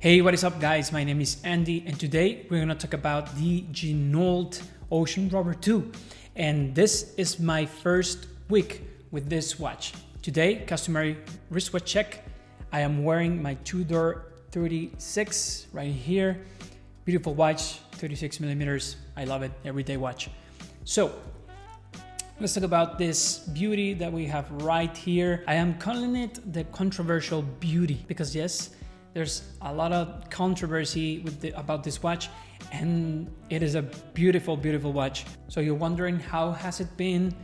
Hey, what is up guys? My name is Andy and today we're gonna talk about the Ginault Ocean Rover 2. And this is my first week with this watch. Today, customary wristwatch check. I am wearing my two-door 36 right here. Beautiful watch, 36 millimeters. I love it, everyday watch. So let's talk about this beauty that we have right here. I am calling it the controversial beauty because yes, there's a lot of controversy about this watch, and it is a beautiful, beautiful watch. So you're wondering how has it been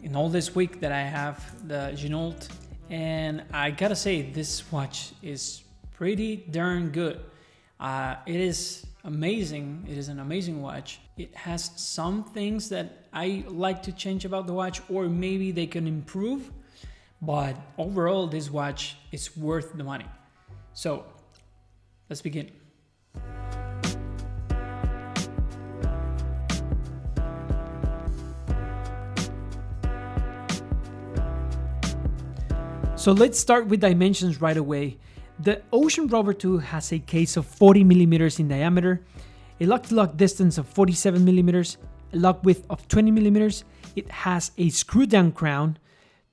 in all this week that I have the Ginault, and I gotta say this watch is pretty darn good. It is amazing. It is an amazing watch. It has some things that I like to change about the watch, or maybe they can improve, but overall this watch is worth the money. So let's begin. So let's start with dimensions right away. The Ocean Rover 2 has a case of 40 millimeters in diameter, a lock-to-lock distance of 47 millimeters, a lock width of 20 millimeters. It has a screw-down crown,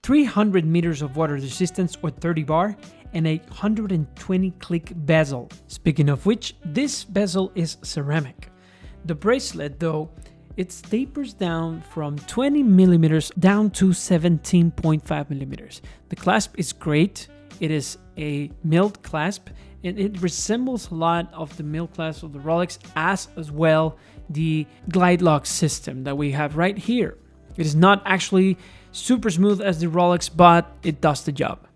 300 meters of water resistance or 30 bar, and a 120 click bezel. Speaking of which, this bezel is ceramic. The bracelet though, it tapers down from 20 millimeters down to 17.5 millimeters. The clasp is great. It is a milled clasp and it resembles a lot of the milled clasp of the Rolex, as well the glide lock system that we have right here. It is not actually super smooth as the Rolex, but it does the job.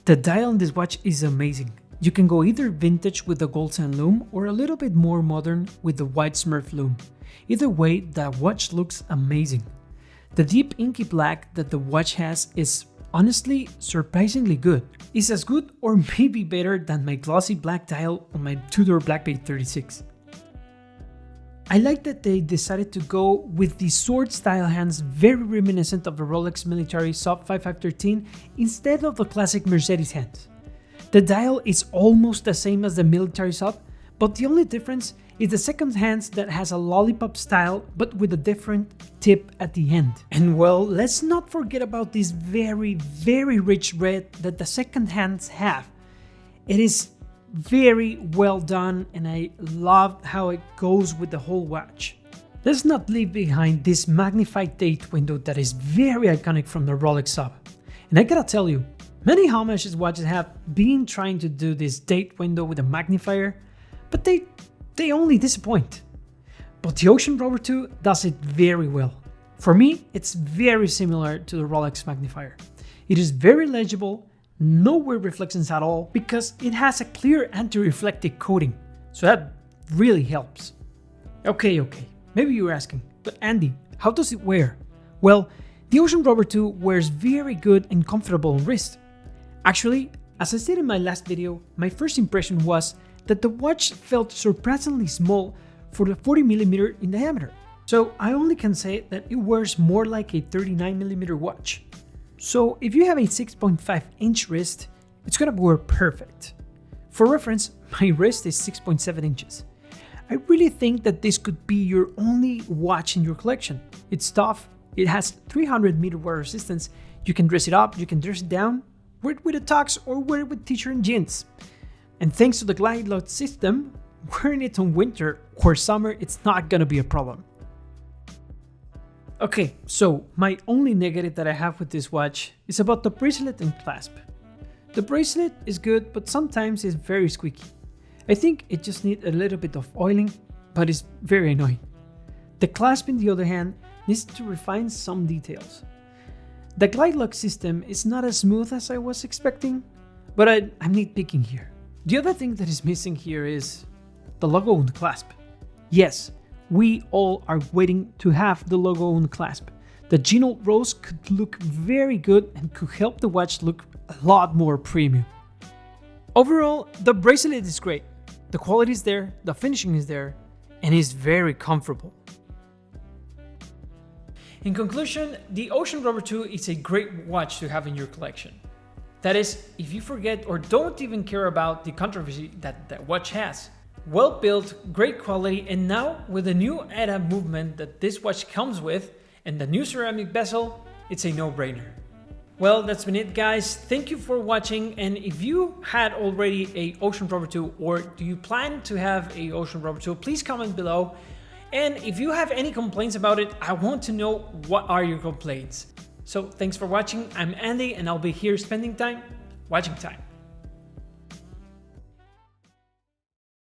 The dial on this watch is amazing. You can go either vintage with the gold sand lume or a little bit more modern with the white Smurf lume. Either way, the watch looks amazing. The deep inky black that the watch has is honestly surprisingly good. It's as good or maybe better than my glossy black dial on my two-door Black Bay 36. I like that they decided to go with the sword style hands, very reminiscent of the Rolex military Sub 5513 instead of the classic Mercedes hands. The dial is almost the same as the military Sub, but the only difference is the second hands that has a lollipop style but with a different tip at the end. And well, let's not forget about this very, very rich red that the second hands have. It is very well done and I love how it goes with the whole watch. Let's not leave behind this magnified date window that is very iconic from the Rolex Sub. And I gotta tell you, many homage watches have been trying to do this date window with a magnifier, but they only disappoint. But the Ocean Rover 2 does it very well. For me, it's very similar to the Rolex magnifier. It is very legible, no weird reflections at all, because it has a clear anti-reflective coating, so that really helps. Okay, maybe you're asking, but Andy, how does it wear? Well, the Ocean Rover 2 wears very good and comfortable on wrist. Actually, as I said in my last video, my first impression was that the watch felt surprisingly small for the 40mm in diameter. So I only can say that it wears more like a 39mm watch. So if you have a 6.5 inch wrist, it's gonna wear perfect. For reference, my wrist is 6.7 inches. I really think that this could be your only watch in your collection. It's tough, it has 300 meter water resistance, you can dress it up, you can dress it down, wear it with a tux or wear it with t-shirt and jeans. And thanks to the glide lock system, wearing it on winter or summer, it's not gonna be a problem. Okay, so my only negative that I have with this watch is about the bracelet and clasp. The bracelet is good, but sometimes it's very squeaky. I think it just needs a little bit of oiling, but it's very annoying. The clasp, on the other hand, needs to refine some details. The glide lock system is not as smooth as I was expecting, but I'm nitpicking here. The other thing that is missing here is the logo on the clasp. Yes, we all are waiting to have the logo on the clasp. The Ginault rose could look very good and could help the watch look a lot more premium. Overall, the bracelet is great. The quality is there, the finishing is there, and is very comfortable. In conclusion, the Ocean Rover 2 is a great watch to have in your collection. That is, if you forget or don't even care about the controversy that the watch has. Well built, great quality, and now with the new ETA movement that this watch comes with and the new ceramic bezel, it's a no-brainer. Well, that's been it, guys. Thank you for watching, and if you had already a Ocean Rover 2 or do you plan to have a Ocean Rover 2, please comment below. And if you have any complaints about it, I want to know what are your complaints. So thanks for watching. I'm Andy and I'll be here spending time watching time.